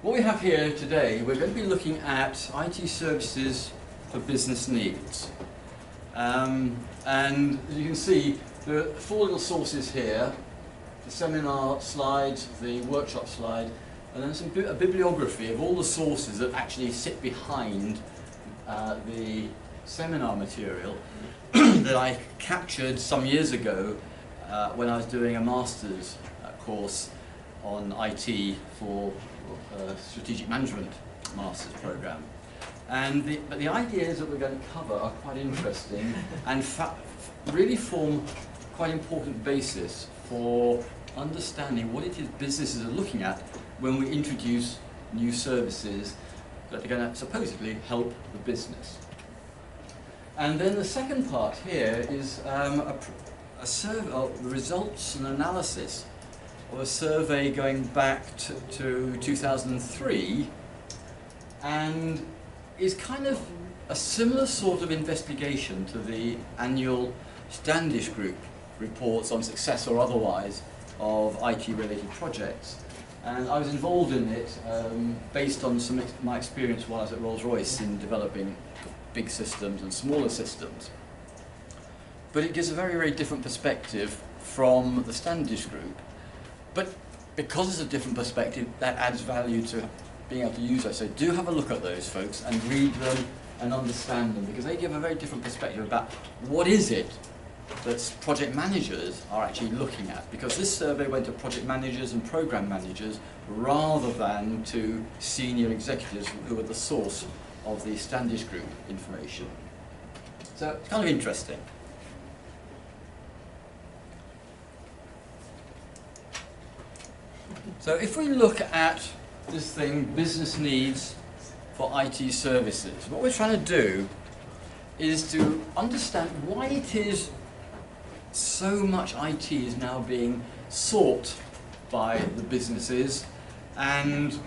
What we have here today, we're going to be looking at IT services for business needs. And as you can see, there are 4 little sources here: the seminar slides, the workshop slide, and then a bibliography of all the sources that actually sit behind the seminar material that I captured some years ago when I was doing a master's course on IT for a strategic management master's program. But the ideas that we're going to cover are quite interesting and really form quite important basis for understanding what it is businesses are looking at when we introduce new services that are going to supposedly help the business. And then the second part here is a survey of the results and analysis of a survey going back to 2003, and is kind of a similar sort of investigation to the annual Standish Group reports on success or otherwise of IT-related projects. And I was involved in it based on my experience while I was at Rolls-Royce in developing big systems and smaller systems. But it gives a very, very different perspective from the Standish Group. But because it's a different perspective, that adds value to being able to use those. So do have a look at those, folks, and read them and understand them, because they give a very different perspective about what is it that project managers are actually looking at. Because this survey went to project managers and program managers rather than to senior executives who were the source of the Standish Group information. So it's kind of interesting. So if we look at this thing, business needs for IT services, what we're trying to do is to understand why it is so much IT is now being sought by the businesses, and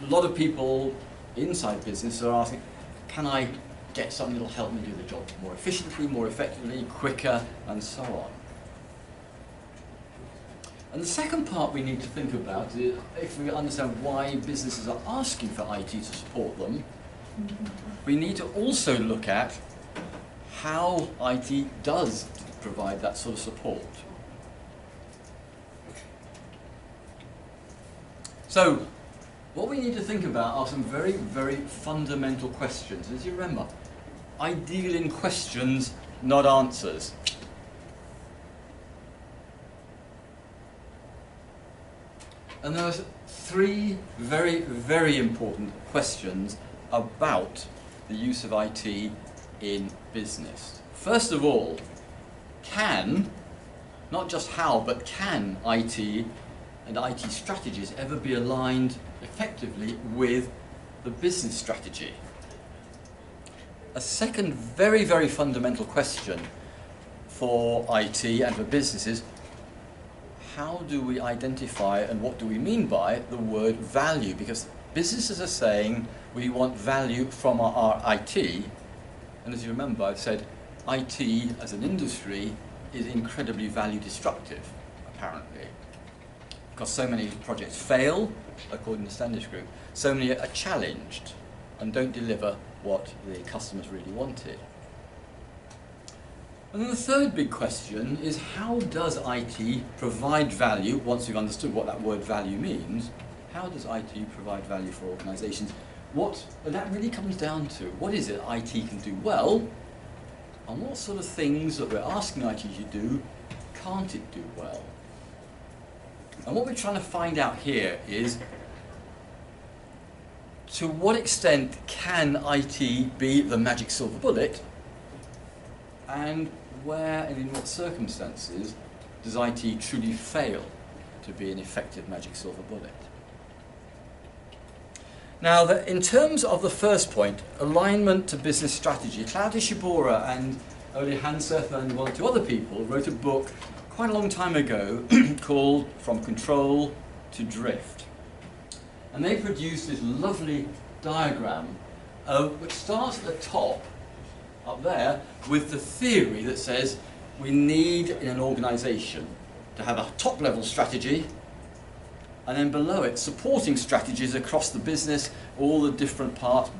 a lot of people inside business are asking, can I get something that will help me do the job more efficiently, more effectively, quicker, and so on. And the second part we need to think about is, if we understand why businesses are asking for IT to support them, we need to also look at how IT does provide that sort of support. So, what we need to think about are some very, very fundamental questions. As you remember, I deal in questions, not answers. And there are 3 very, very important questions about the use of IT in business. First of all, can, not just how, but can IT and IT strategies ever be aligned effectively with the business strategy? A second very, very fundamental question for IT and for businesses: how do we identify and what do we mean by the word value? Because businesses are saying we want value from our IT, and as you remember, I've said IT as an industry is incredibly value destructive, apparently. Because so many projects fail, according to Standish Group, so many are challenged and don't deliver what the customers really wanted. And then the third big question is, how does IT provide value? Once we've understood what that word value means, how does IT provide value for organisations? And that really comes down to, what is it IT can do well, and what sort of things that we're asking IT to do can't it do well? And what we're trying to find out here is, to what extent can IT be the magic silver bullet, and where and in what circumstances does IT truly fail to be an effective magic silver bullet? Now, in terms of the first point, alignment to business strategy, Claudia Shibora and Ole Hanseth and 1 or 2 other people wrote a book quite a long time ago called From Control to Drift. And they produced this lovely diagram which starts at the top, up there, with the theory that says we need in an organisation to have a top-level strategy, And then below it, supporting strategies across the business, all the different parts,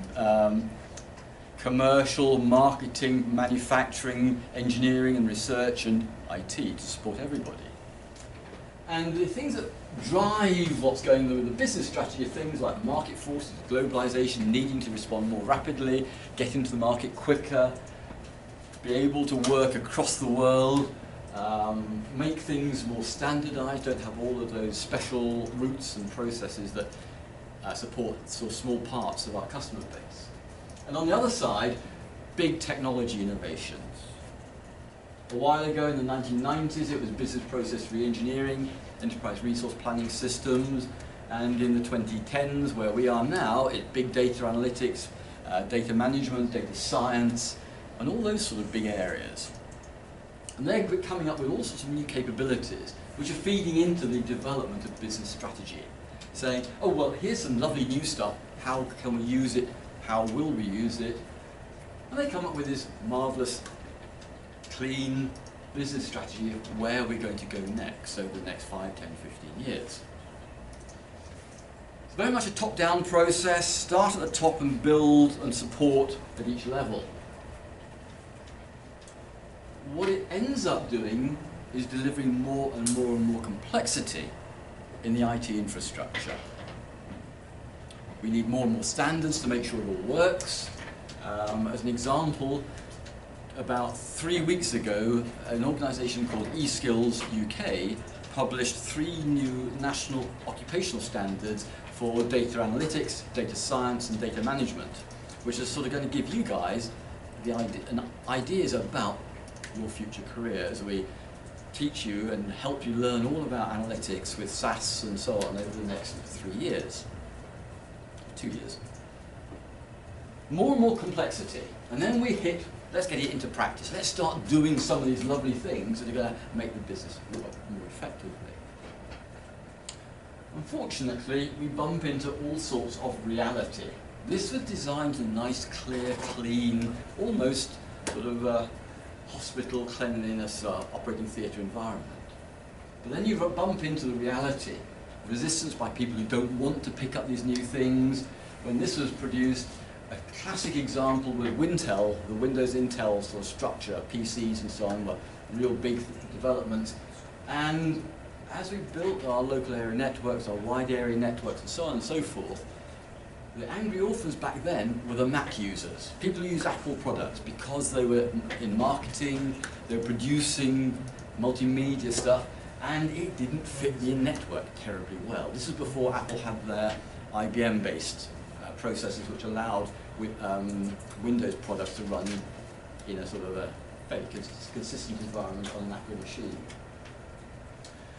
commercial, marketing, manufacturing, engineering and research, and IT to support everybody. And the things that drive what's going on with the business strategy are things like market forces, globalization, needing to respond more rapidly, get into the market quicker, be able to work across the world, make things more standardized, don't have all of those special routes and processes that support sort of small parts of our customer base. And on the other side, big technology innovations. A while ago in the 1990s, it was business process re-engineering, enterprise resource planning systems, and in the 2010s, where we are now, it's big data analytics, data management, data science, and all those sort of big areas. And they're coming up with all sorts of new capabilities, which are feeding into the development of business strategy, saying, oh, well, here's some lovely new stuff, how can we use it, how will we use it? And they come up with this marvelous, clean business strategy of where we're going to go next over the next 5, 10, 15 years. It's very much a top-down process, start at the top and build and support at each level. What it ends up doing is delivering more and more and more complexity in the IT infrastructure. We need more and more standards to make sure it all works. As an example, about 3 weeks ago, an organisation called eSkills UK published 3 new national occupational standards for data analytics, data science and data management, which is sort of going to give you guys the ideas about your future career as we teach you and help you learn all about analytics with SAS and so on over the next 3 years, 2 years. More and more complexity, and then we hit, let's get it into practice. Let's start doing some of these lovely things that are going to make the business work more effectively. Unfortunately, we bump into all sorts of reality. This was designed in a nice, clear, clean, almost sort of hospital cleanliness operating theatre environment. But then you bump into the reality, resistance by people who don't want to pick up these new things. When this was produced, a classic example with Wintel, the Windows Intel sort of structure, PCs and so on, were real big developments. And as we built our local area networks, our wide area networks and so on and so forth, the angry orphans back then were the Mac users. People who used Apple products because they were in marketing, they were producing multimedia stuff, and it didn't fit the network terribly well. This is before Apple had their IBM-based processors which allowed Windows products to run in a sort of a fairly consistent environment on an Apple machine.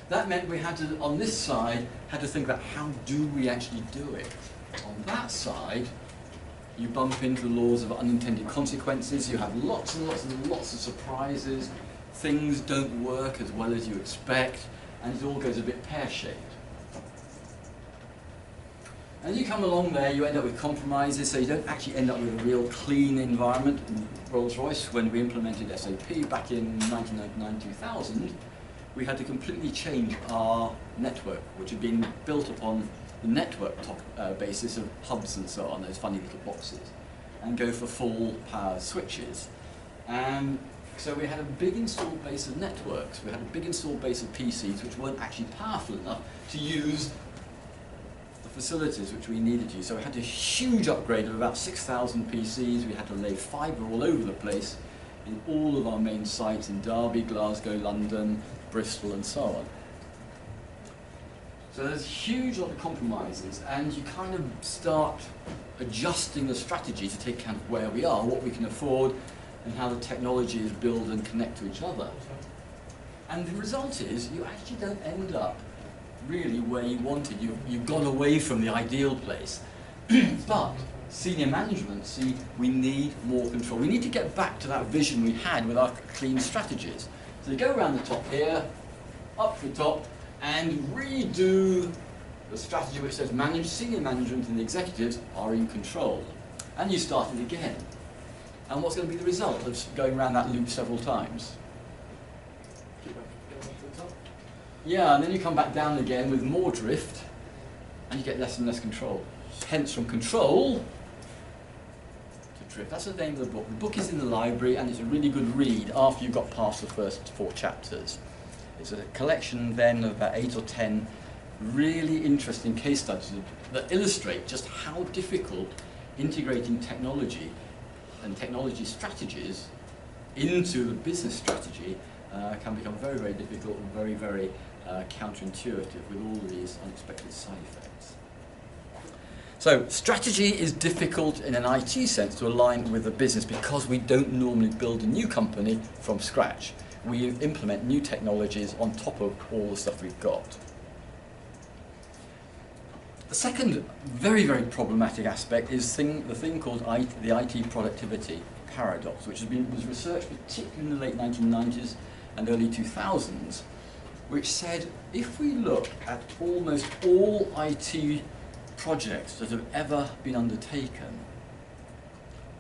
That meant we had to, on this side, had to think about how do we actually do it. On that side, you bump into the laws of unintended consequences, you have lots and lots and lots of surprises, things don't work as well as you expect, and it all goes a bit pear-shaped. And you come along there, you end up with compromises, so you don't actually end up with a real clean environment. Rolls-Royce, when we implemented SAP back in 1999-2000, we had to completely change our network, which had been built upon the network basis of hubs and so on, those funny little boxes, and go for full power switches. And so we had a big installed base of networks, we had a big installed base of PCs which weren't actually powerful enough to use the facilities which we needed to use. So we had a huge upgrade of about 6,000 PCs, we had to lay fibre all over the place in all of our main sites in Derby, Glasgow, London, Bristol and so on. So there's a huge lot of compromises, and you kind of start adjusting the strategy to take account of where we are, what we can afford, and how the technology is built and connect to each other. And the result is, you actually don't end up really where you wanted. You've gone away from the ideal place. But senior management see we need more control. We need to get back to that vision we had with our clean strategies. So you go around the top here, up the top, and redo the strategy which says senior management and the executives are in control. And you start it again. And what's going to be the result of going around that loop several times? Yeah, and then you come back down again with more drift, and you get less and less control. Hence, from control to drift. That's the name of the book. The book is in the library, and it's a really good read after you've got past the first 4 chapters. It's a collection then of about 8 or 10 really interesting case studies that illustrate just how difficult integrating technology and technology strategies into the business strategy can become very, very difficult and very, very counterintuitive with all these unexpected side effects. So strategy is difficult in an IT sense to align with the business because we don't normally build a new company from scratch. We implement new technologies on top of all the stuff we've got. The second very, very problematic aspect is the thing called the IT productivity paradox, which was researched particularly in the late 1990s and early 2000s, which said if we look at almost all IT projects that have ever been undertaken,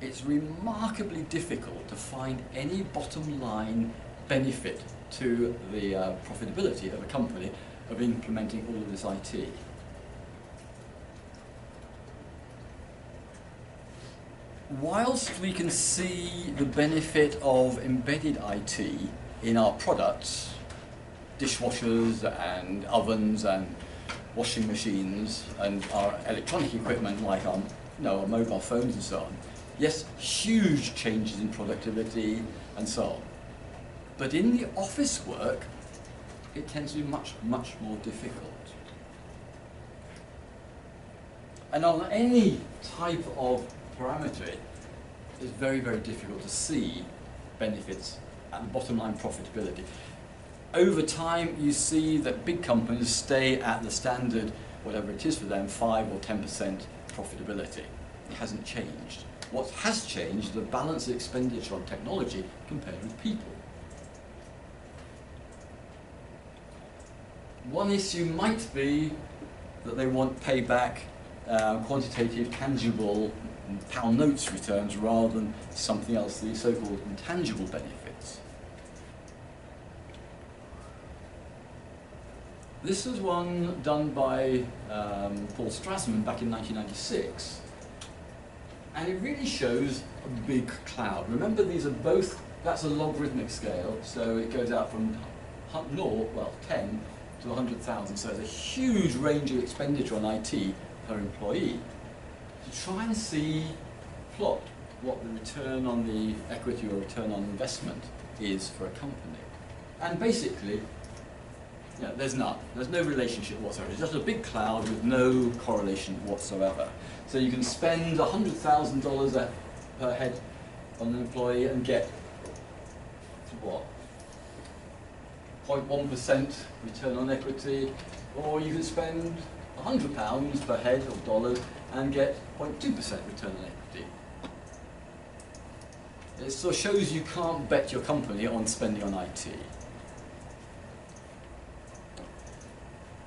it's remarkably difficult to find any bottom line benefit to the profitability of a company of implementing all of this IT. Whilst we can see the benefit of embedded IT in our products, dishwashers and ovens and washing machines and our electronic equipment like our mobile phones and so on, yes, huge changes in productivity and so on. But in the office work, it tends to be much, much more difficult. And on any type of parameter, it's very, very difficult to see benefits and bottom line profitability. Over time, you see that big companies stay at the standard, whatever it is for them, 5 or 10% profitability. It hasn't changed. What has changed is the balance of expenditure on technology compared with people. One issue might be that they want payback, quantitative, tangible, pound notes returns rather than something else, the so-called intangible benefits. This was one done by Paul Strassman back in 1996, and it really shows a big cloud. Remember, these are both, that's a logarithmic scale, so it goes out from 10 to 100,000, so there's a huge range of expenditure on IT per employee. To try and plot what the return on the equity or return on investment is for a company. And basically, there's none. There's no relationship whatsoever. It's just a big cloud with no correlation whatsoever. So you can spend $100,000 per head on an employee and get, what, 0.1% return on equity, or you can spend £100 per head of dollars and get 0.2% return on equity. It sort of shows you can't bet your company on spending on IT.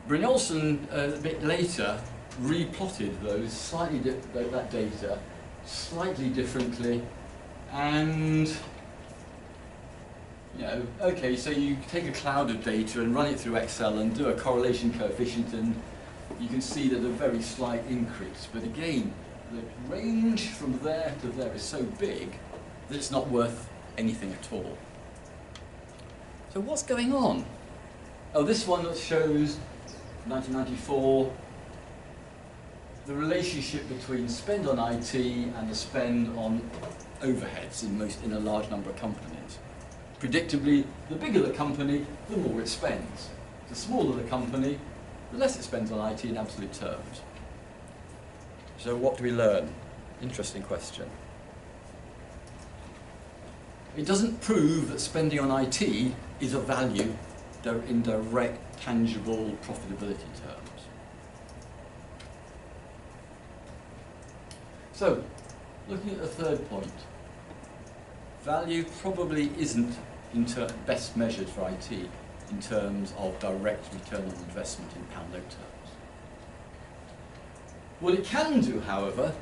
Brynjolfsson a bit later replotted that data slightly differently, and okay, so you take a cloud of data and run it through Excel and do a correlation coefficient, and you can see there's a very slight increase. But again, the range from there to there is so big that it's not worth anything at all. So what's going on? Oh, this one that shows 1994, the relationship between spend on IT and the spend on overheads in a large number of companies. Predictably, the bigger the company, the more it spends. The smaller the company, the less it spends on IT in absolute terms. So what do we learn? Interesting question. It doesn't prove that spending on IT is of value in direct, tangible profitability terms. So, looking at the third point, value probably isn't best measured for IT in terms of direct return on investment in pound note terms. What it can do, however,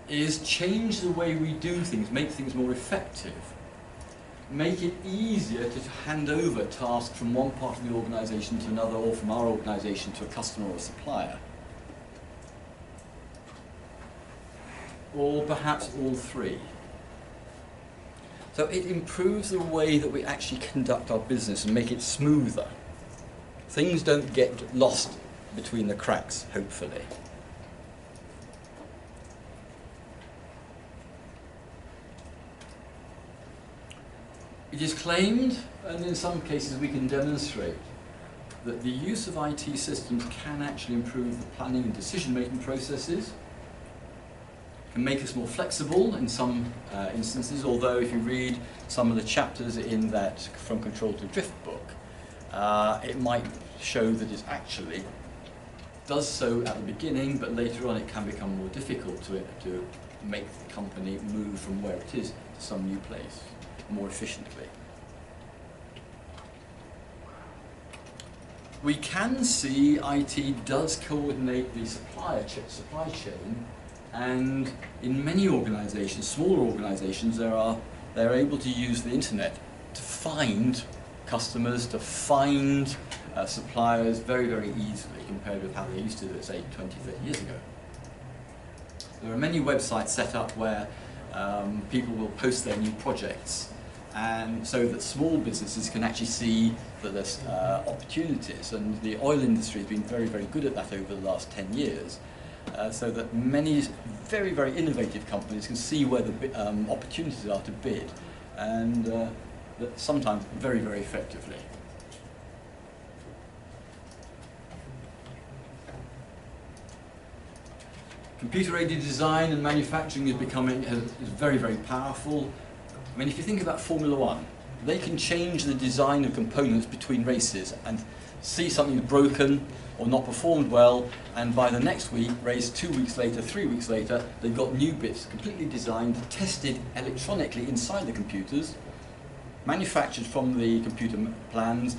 is change the way we do things, make things more effective. make it easier to hand over tasks from one part of the organisation to another, or from our organisation to a customer or a supplier. Or perhaps all three. So it improves the way that we actually conduct our business and make it smoother. Things don't get lost between the cracks, hopefully. It is claimed, and in some cases we can demonstrate, that the use of IT systems can actually improve the planning and decision-making processes, can make us more flexible in some instances, although if you read some of the chapters in that From Control to Drift book, it might show that it actually does so at the beginning, but later on it can become more difficult to make the company move from where it is to some new place more efficiently. We can see IT does coordinate the supply chain, and in many organisations, smaller organisations, they're able to use the internet to find customers, to find suppliers very, very easily compared with how they used to do it, say, 20, 30 years ago. There are many websites set up where people will post their new projects, and so that small businesses can actually see that there's opportunities, and the oil industry has been very, very good at that over the last 10 years. So that many very, very innovative companies can see where the opportunities are to bid, and that sometimes very, very effectively. Computer-aided design and manufacturing is very, very powerful. I mean, if you think about Formula One, they can change the design of components between races and see something broken or not performed well, and by the next week, race 2 weeks later, 3 weeks later, they've got new bits completely designed, tested electronically inside the computers, manufactured from the computer plans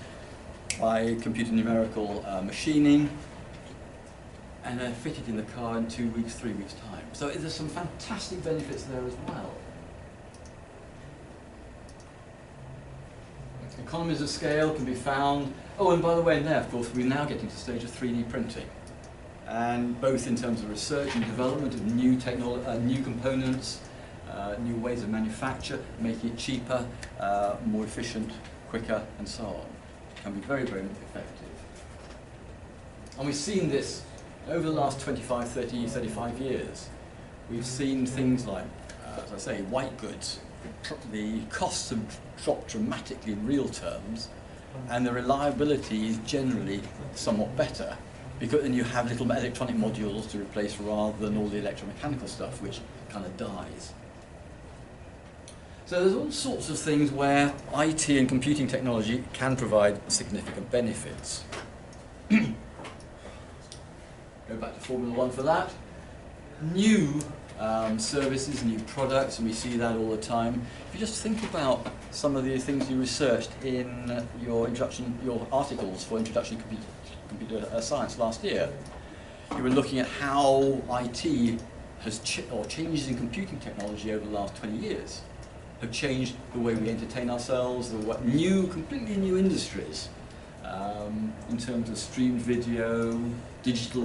by computer numerical machining, and they're fitted in the car in 2 weeks, 3 weeks' time. So there's some fantastic benefits there as well. Economies of scale can be found. Oh, and by the way, now, of course, we're now getting to the stage of 3D printing, and both in terms of research and development of new new components, new ways of manufacture, making it cheaper, more efficient, quicker, and so on. It can be very, very effective. And we've seen this over the last 25, 30, 35 years. We've seen things like, as I say, white goods. The costs have dropped dramatically in real terms, and the reliability is generally somewhat better, because then you have little electronic modules to replace rather than all the electromechanical stuff, which kind of dies. So there's all sorts of things where IT and computing technology can provide significant benefits. Go back to Formula One for that. New services, new products, and we see that all the time. If you just think about some of the things you researched in your articles for Introduction to Computer Science last year, you were looking at how IT has changes in computing technology over the last 20 years have changed the way we entertain ourselves, completely new industries in terms of streamed video, digital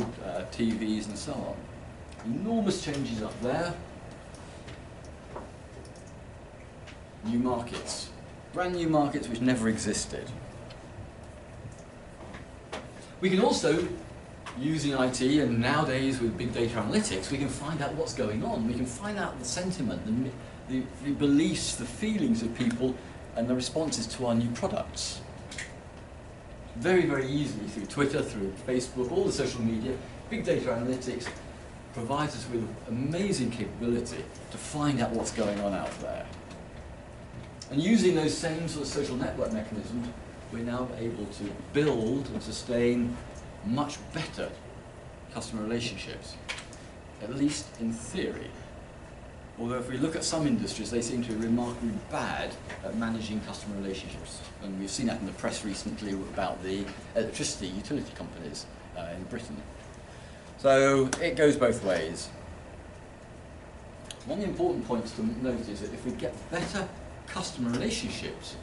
TVs, and so on. Enormous changes up there. New markets. Brand new markets which never existed. We can also, using IT, and nowadays with big data analytics, we can find out what's going on. We can find out the sentiment, the beliefs, the feelings of people, and the responses to our new products. Very, very easily through Twitter, through Facebook, all the social media. Big data analytics provides us with amazing capability to find out what's going on out there. And using those same sort of social network mechanisms, we're now able to build and sustain much better customer relationships, at least in theory. Although if we look at some industries, they seem to be remarkably bad at managing customer relationships. And we've seen that in the press recently about the electricity utility companies in Britain. So it goes both ways. One of the important points to note is that if we get better customer relationships,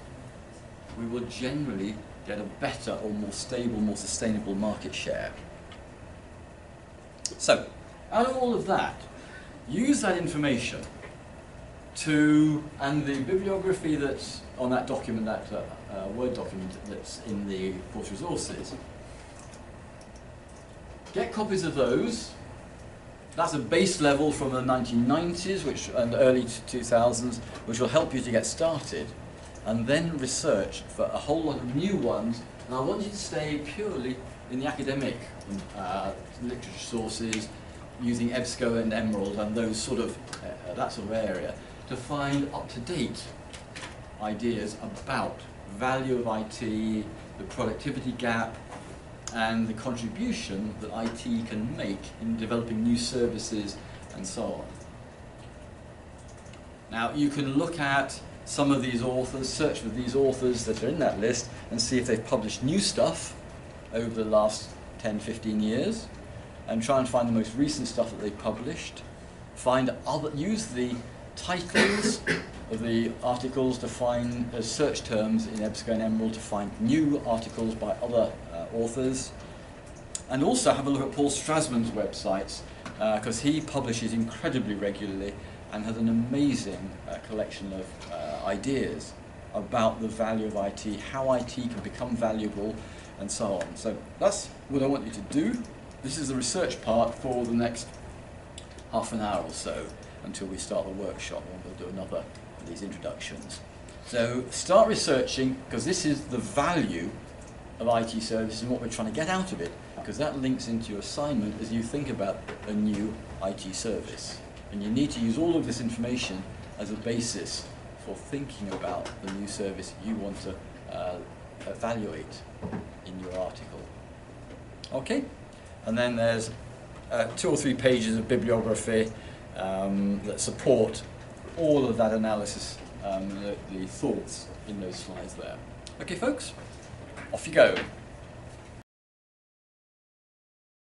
we will generally get a better or more stable, more sustainable market share. So, out of all of that, use that information and the bibliography that's on that document, that Word document that's in the course resources. Get copies of those. That's a base level from the 1990s and early 2000s, which will help you to get started. And then research for a whole lot of new ones. And I want you to stay purely in the academic literature sources, using EBSCO and Emerald and those sort of that sort of area to find up-to-date ideas about value of IT, the productivity gap, and the contribution that IT can make in developing new services and so on. Now, you can look at some of these authors, search for these authors that are in that list, and see if they've published new stuff over the last 10, 15 years, and try and find the most recent stuff that they've published. Use the titles of the articles to find search terms in EBSCO and Emerald to find new articles by other authors. And also have a look at Paul Strasman's websites, because he publishes incredibly regularly and has an amazing collection of ideas about the value of IT, how IT can become valuable, and so on. So that's what I want you to do. This is the research part for the next half an hour or so until we start the workshop, and we'll do another of these introductions. So start researching, because this is the value of IT services and what we're trying to get out of it, because that links into your assignment as you think about a new IT service. And you need to use all of this information as a basis for thinking about the new service you want to evaluate in your article. Okay? And then there's 2 or 3 pages of bibliography that support all of that analysis, the thoughts in those slides there. Okay, folks, off you go.